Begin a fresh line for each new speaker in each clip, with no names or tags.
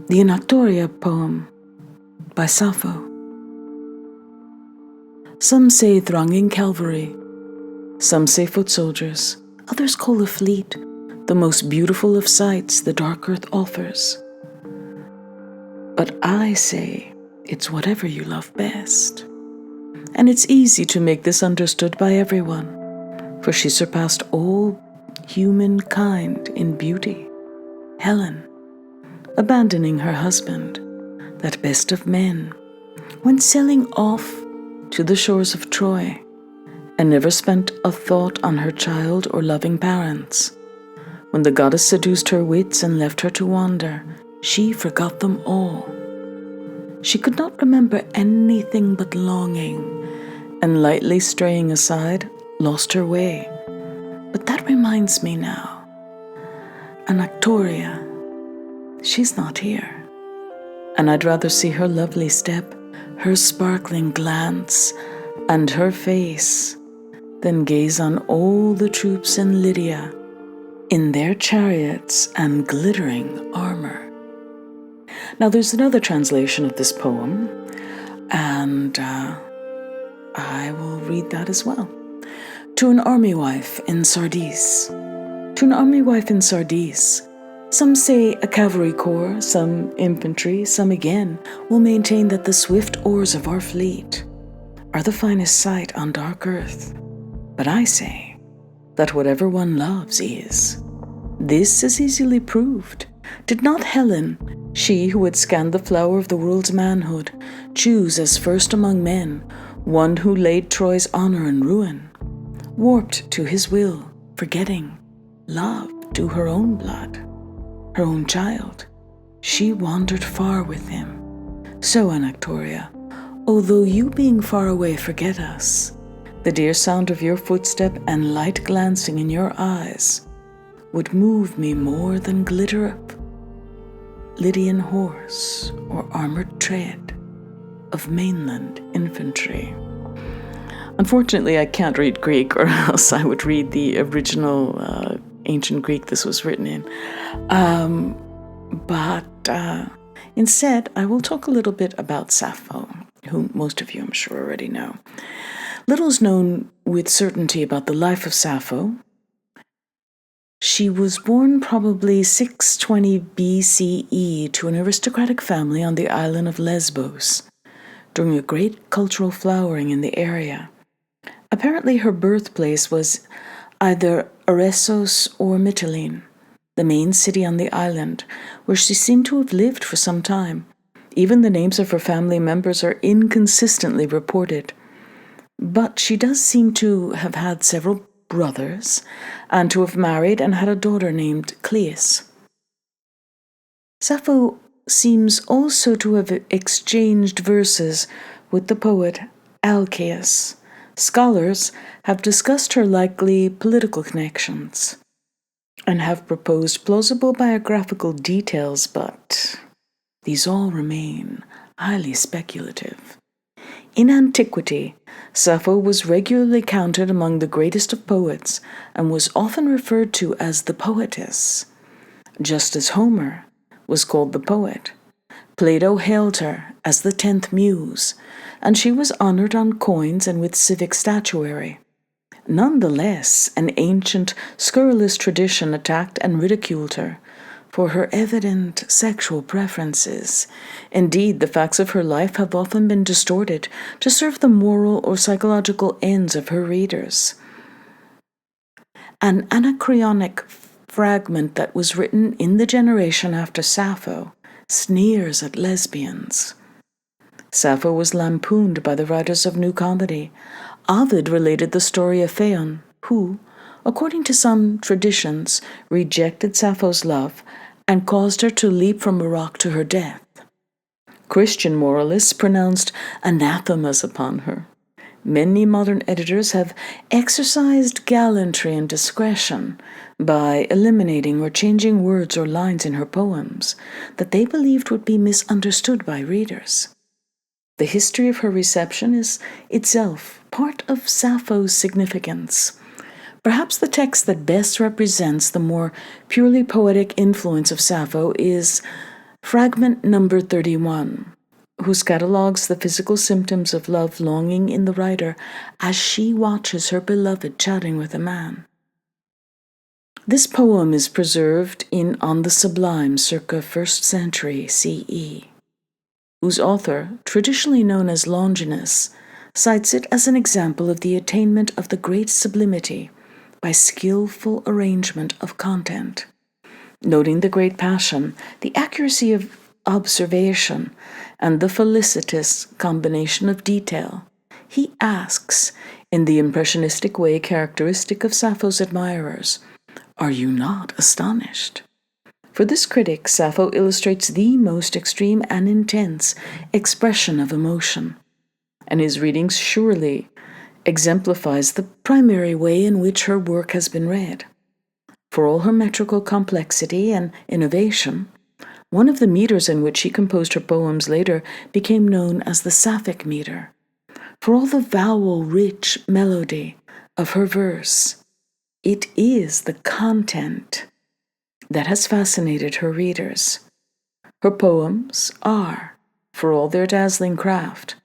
The Anactoria poem by Sappho. Some say thronging cavalry, some say foot soldiers, others call a fleet the most beautiful of sights the dark earth offers. But I say it's whatever you love best. And it's easy to make this understood by everyone, for she surpassed all humankind in beauty. Helen, abandoning her husband, that best of men, went sailing off to the shores of Troy, and never spent a thought on her child or loving parents. When the goddess seduced her wits and left her to wander, she forgot them all. She could not remember anything but longing, and lightly straying aside, lost her way. But that reminds me now. Anactoria, she's not here. And I'd rather see her lovely step, her sparkling glance, and her face, than gaze on all the troops in Lydia, in their chariots and glittering armor. Now there's another translation of this poem, and I will read that as well. To an army wife in Sardis. To an army wife in Sardis. Some say a cavalry corps, some infantry, some again will maintain that the swift oars of our fleet are the finest sight on dark earth. But I say that whatever one loves is. This is easily proved. Did not Helen, she who had scanned the flower of the world's manhood, choose as first among men one who laid Troy's honor in ruin, warped to his will, forgetting love to her own blood, her own child? She wandered far with him. So, Anactoria, although you being far away forget us, the dear sound of your footstep and light glancing in your eyes would move me more than glitter of Lydian horse or armored tread of mainland infantry. Unfortunately, I can't read Greek, or else I would read the original ancient Greek this was written in. But instead, I will talk a little bit about Sappho, whom most of you, I'm sure, already know. Little is known with certainty about the life of Sappho. She was born probably 620 BCE to an aristocratic family on the island of Lesbos during a great cultural flowering in the area. Apparently her birthplace was either Eressos or Mytilene, the main city on the island, where she seemed to have lived for some time. Even the names of her family members are inconsistently reported. But she does seem to have had several brothers, and to have married and had a daughter named Cleis. Sappho seems also to have exchanged verses with the poet Alcaeus. Scholars have discussed her likely political connections and have proposed plausible biographical details, but these all remain highly speculative. In antiquity, Sappho was regularly counted among the greatest of poets and was often referred to as the poetess, just as Homer was called the poet. Plato hailed her as the 10th muse, and she was honored on coins and with civic statuary. Nonetheless, an ancient, scurrilous tradition attacked and ridiculed her for her evident sexual preferences. Indeed, the facts of her life have often been distorted to serve the moral or psychological ends of her readers. An anacreonic fragment that was written in the generation after Sappho sneers at lesbians. Sappho was lampooned by the writers of New Comedy. Ovid related the story of Phaon, who, according to some traditions, rejected Sappho's love and caused her to leap from a rock to her death. Christian moralists pronounced anathemas upon her. Many modern editors have exercised gallantry and discretion by eliminating or changing words or lines in her poems that they believed would be misunderstood by readers. The history of her reception is itself part of Sappho's significance. Perhaps the text that best represents the more purely poetic influence of Sappho is Fragment number 31, whose catalogues the physical symptoms of love longing in the writer as she watches her beloved chatting with a man. This poem is preserved in On the Sublime circa 1st century CE, whose author, traditionally known as Longinus, cites it as an example of the attainment of the great sublimity by skillful arrangement of content. Noting the great passion, the accuracy of observation, and the felicitous combination of detail, he asks, in the impressionistic way characteristic of Sappho's admirers, "Are you not astonished?" For this critic, Sappho illustrates the most extreme and intense expression of emotion, and his readings surely exemplifies the primary way in which her work has been read. For all her metrical complexity and innovation, one of the meters in which she composed her poems later became known as the Sapphic meter. For all the vowel-rich melody of her verse, it is the content that has fascinated her readers. Her poems are, for all their dazzling craft,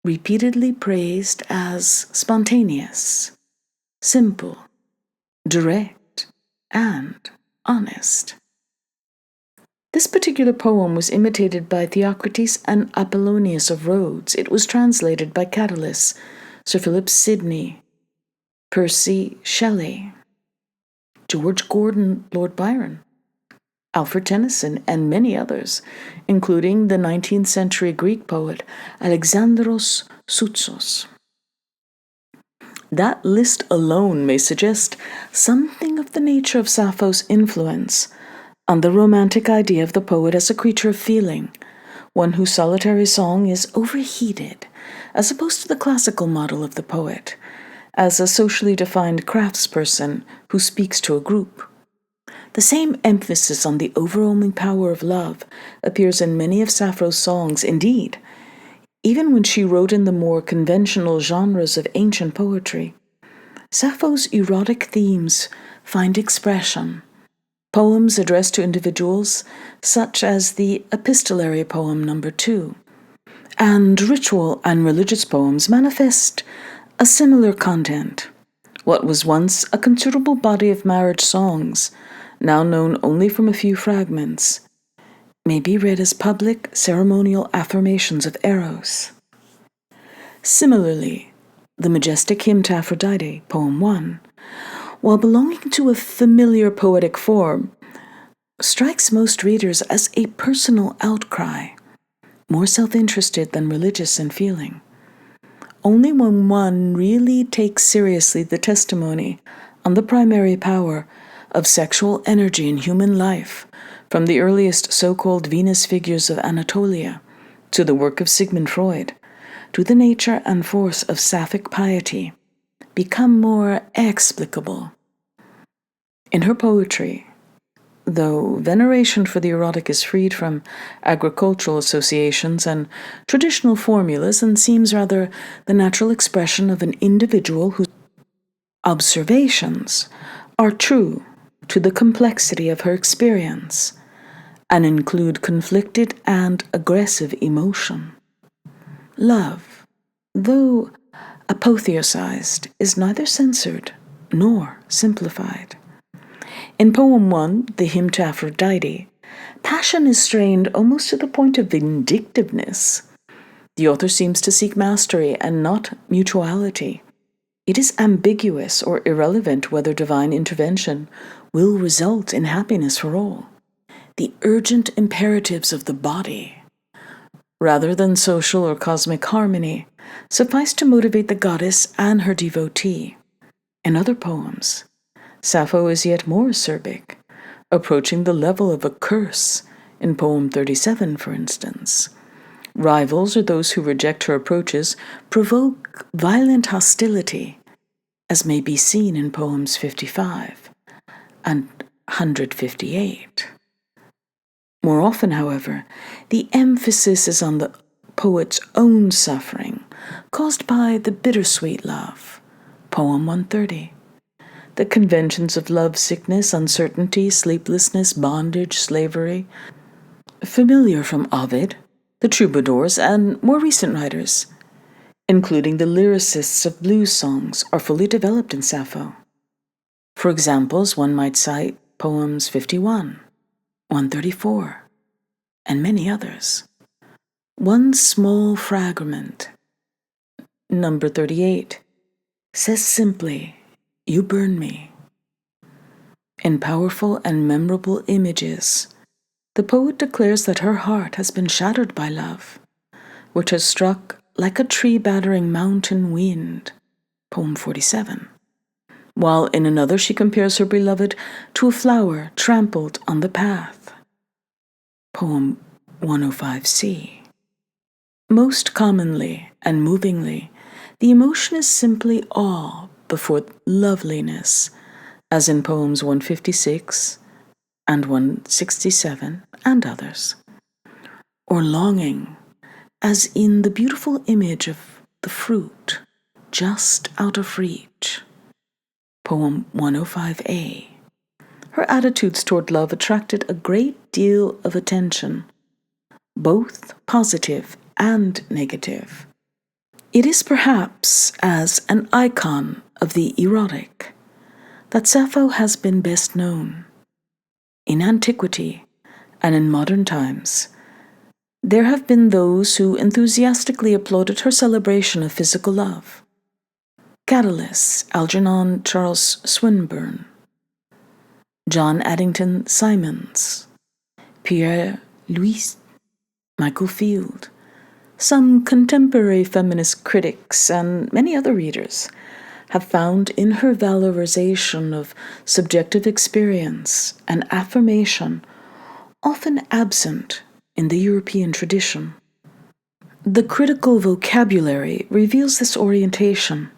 repeatedly praised as spontaneous, simple, direct, and honest. This particular poem was imitated by Theocritus and Apollonius of Rhodes. It was translated by Catullus, Sir Philip Sidney, Percy Shelley, George Gordon, Lord Byron, Alfred Tennyson, and many others, including the 19th century Greek poet Alexandros Soutsos. That list alone may suggest something of the nature of Sappho's influence on the romantic idea of the poet as a creature of feeling, one whose solitary song is overheated, as opposed to the classical model of the poet, as a socially defined craftsperson who speaks to a group. The same emphasis on the overwhelming power of love appears in many of Sappho's songs. Indeed, even when she wrote in the more conventional genres of ancient poetry, Sappho's erotic themes find expression. Poems addressed to individuals, such as the epistolary poem number 2, and ritual and religious poems manifest a similar content. What was once a considerable body of marriage songs, now known only from a few fragments, may be read as public ceremonial affirmations of Eros. Similarly, the majestic hymn to Aphrodite, poem 1, while belonging to a familiar poetic form, strikes most readers as a personal outcry, more self-interested than religious in feeling. Only when one really takes seriously the testimony on the primary power of sexual energy in human life, from the earliest so-called Venus figures of Anatolia to the work of Sigmund Freud, to the nature and force of Sapphic piety, become more explicable. In her poetry, though veneration for the erotic is freed from agricultural associations and traditional formulas and seems rather the natural expression of an individual whose observations are true to the complexity of her experience and include conflicted and aggressive emotion. Love, though apotheosized, is neither censored nor simplified. In poem 1, the hymn to Aphrodite, passion is strained almost to the point of vindictiveness. The author seems to seek mastery and not mutuality. It is ambiguous or irrelevant whether divine intervention will result in happiness for all. The urgent imperatives of the body, rather than social or cosmic harmony, suffice to motivate the goddess and her devotee. In other poems, Sappho is yet more acerbic, approaching the level of a curse in poem 37, for instance. Rivals, or those who reject her approaches, provoke violent hostility, as may be seen in poems 55 and 158. More often, however, the emphasis is on the poet's own suffering, caused by the bittersweet love, poem 130. The conventions of love sickness, uncertainty, sleeplessness, bondage, slavery, familiar from Ovid, the troubadours, and more recent writers, including the lyricists of blues songs, are fully developed in Sappho. For examples, one might cite poems 51, 134, and many others. One small fragment, number 38, says simply, "You burn me." In powerful and memorable images, the poet declares that her heart has been shattered by love, which has struck like a tree-battering mountain wind, poem 47. While in another she compares her beloved to a flower trampled on the path, poem 105c. Most commonly and movingly, the emotion is simply awe before loveliness, as in poems 156 and 167 and others, or longing, as in the beautiful image of the fruit just out of reach, poem 105a. Her attitudes toward love attracted a great deal of attention, both positive and negative. It is perhaps as an icon of the erotic that Sappho has been best known. In antiquity and in modern times, there have been those who enthusiastically applauded her celebration of physical love. Catullus, Algernon Charles Swinburne, John Addington Symonds, Pierre Louis, Michael Field, some contemporary feminist critics, and many other readers have found in her valorization of subjective experience an affirmation often absent in the European tradition. The critical vocabulary reveals this orientation,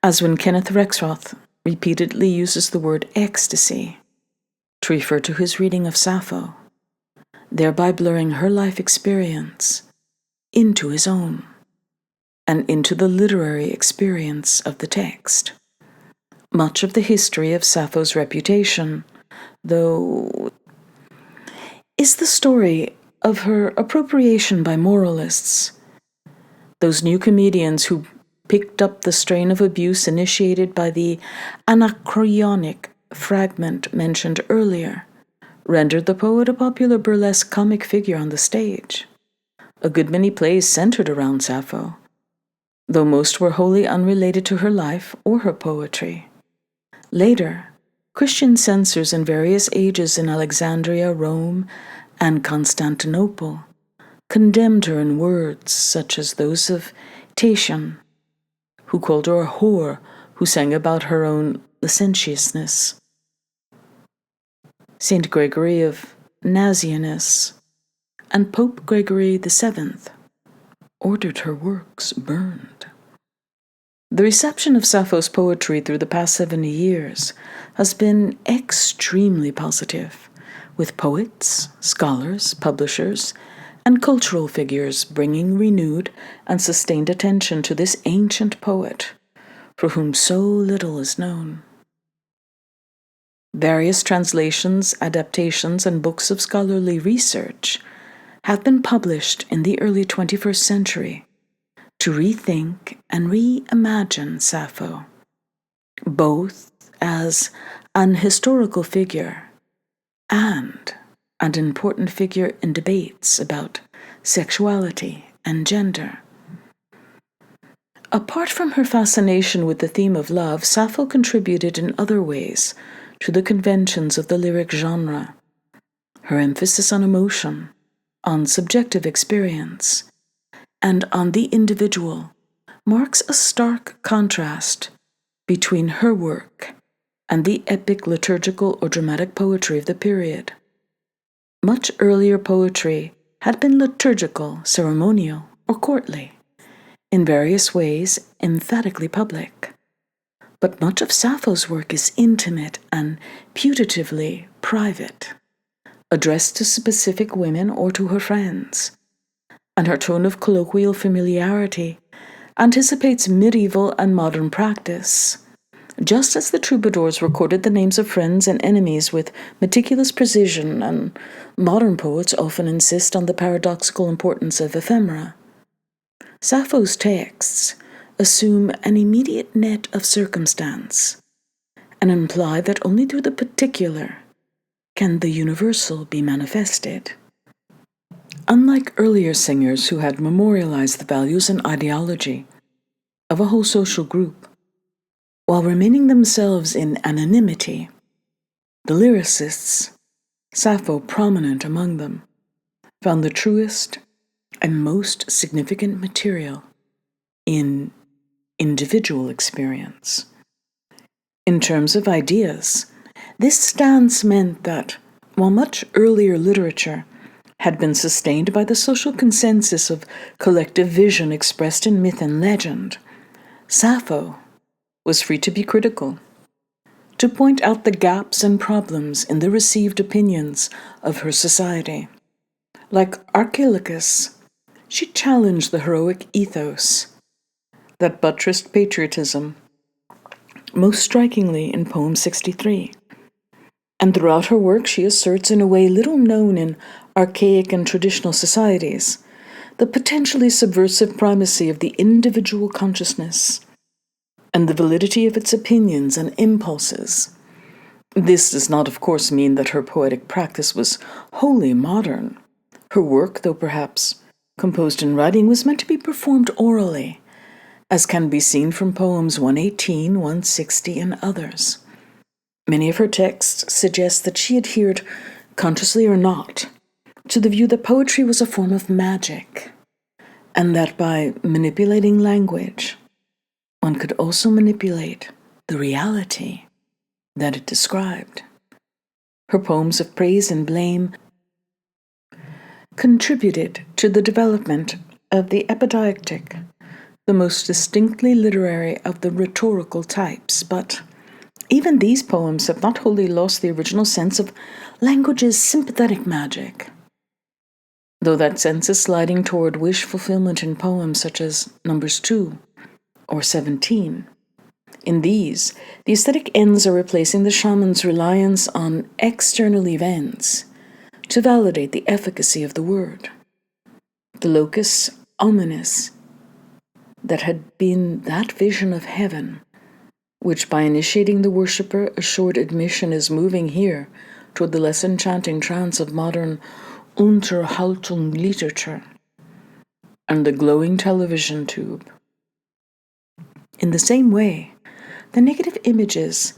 as when Kenneth Rexroth repeatedly uses the word ecstasy to refer to his reading of Sappho, thereby blurring her life experience into his own and into the literary experience of the text. Much of the history of Sappho's reputation, though, is the story of her appropriation by moralists, those new comedians who picked up the strain of abuse initiated by the anachronic fragment mentioned earlier, rendered the poet a popular burlesque comic figure on the stage. A good many plays centered around Sappho, though most were wholly unrelated to her life or her poetry. Later, Christian censors in various ages in Alexandria, Rome, and Constantinople condemned her in words such as those of Tatian, who called her a whore who sang about her own licentiousness. Saint Gregory of Nazianzus and Pope Gregory VII ordered her works burned. The reception of Sappho's poetry through the past 70 years has been extremely positive, with poets, scholars, publishers, and cultural figures bringing renewed and sustained attention to this ancient poet, for whom so little is known. Various translations, adaptations, and books of scholarly research have been published in the early 21st century to rethink and reimagine Sappho, both as an historical figure and an important figure in debates about sexuality and gender. Apart from her fascination with the theme of love, Sappho contributed in other ways to the conventions of the lyric genre. Her emphasis on emotion, on subjective experience, and on the individual marks a stark contrast between her work and the epic liturgical or dramatic poetry of the period. Much earlier poetry had been liturgical, ceremonial, or courtly, in various ways emphatically public. But much of Sappho's work is intimate and putatively private, addressed to specific women or to her friends, and her tone of colloquial familiarity anticipates medieval and modern practice, Just as the troubadours recorded the names of friends and enemies with meticulous precision, and modern poets often insist on the paradoxical importance of ephemera, Sappho's texts assume an immediate net of circumstance and imply that only through the particular can the universal be manifested. Unlike earlier singers who had memorialized the values and ideology of a whole social group, while remaining themselves in anonymity, the lyricists, Sappho prominent among them, found the truest and most significant material in individual experience. In terms of ideas, this stance meant that, while much earlier literature had been sustained by the social consensus of collective vision expressed in myth and legend, Sappho was free to be critical, to point out the gaps and problems in the received opinions of her society. Like Archilochus, she challenged the heroic ethos that buttressed patriotism, most strikingly in poem 63. And throughout her work, she asserts, in a way little known in archaic and traditional societies, the potentially subversive primacy of the individual consciousness and the validity of its opinions and impulses. This does not, of course, mean that her poetic practice was wholly modern. Her work, though perhaps composed in writing, was meant to be performed orally, as can be seen from poems 118, 160, and others. Many of her texts suggest that she adhered, consciously or not, to the view that poetry was a form of magic, and that by manipulating language, one could also manipulate the reality that it described. Her poems of praise and blame contributed to the development of the epideictic, the most distinctly literary of the rhetorical types, but even these poems have not wholly lost the original sense of language's sympathetic magic, though that sense is sliding toward wish fulfillment in poems such as Numbers 2 or 17. In these, the aesthetic ends are replacing the shaman's reliance on external events to validate the efficacy of the word. The locus ominis that had been that vision of heaven, which by initiating the worshipper assured admission is moving here toward the less enchanting trance of modern Unterhaltung literature and the glowing television tube. In the same way, the negative images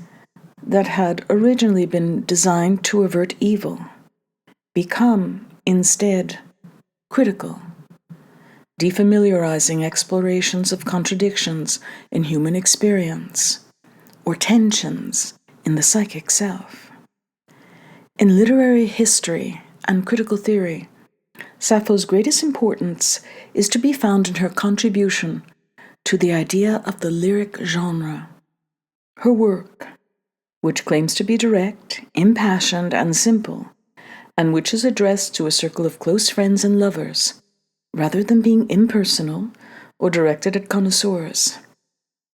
that had originally been designed to avert evil become, instead, critical, defamiliarizing explorations of contradictions in human experience or tensions in the psychic self. In literary history and critical theory, Sappho's greatest importance is to be found in her contribution to the idea of the lyric genre. Her work, which claims to be direct, impassioned, and simple, and which is addressed to a circle of close friends and lovers, rather than being impersonal or directed at connoisseurs,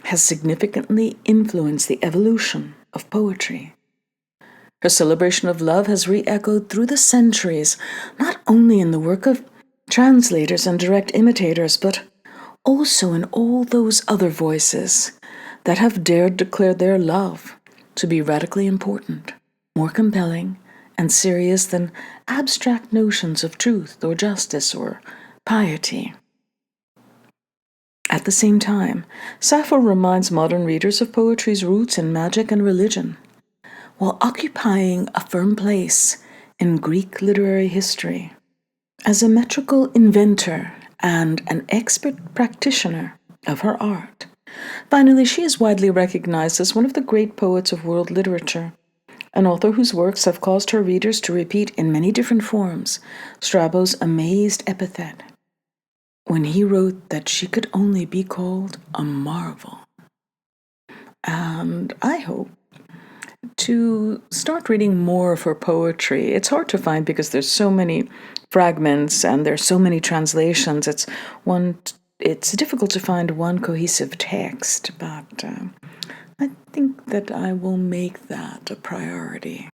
has significantly influenced the evolution of poetry. Her celebration of love has re-echoed through the centuries, not only in the work of translators and direct imitators, but also in all those other voices that have dared declare their love to be radically important, more compelling, and serious than abstract notions of truth or justice or piety. At the same time, Sappho reminds modern readers of poetry's roots in magic and religion, while occupying a firm place in Greek literary history. As a metrical inventor and an expert practitioner of her art, finally, she is widely recognized as one of the great poets of world literature, an author whose works have caused her readers to repeat in many different forms Strabo's amazed epithet when he wrote that she could only be called a marvel. And I hope to start reading more of her poetry. It's hard to find because there's so many fragments and there's so many translations. It's difficult to find one cohesive text, but I think that I will make that a priority.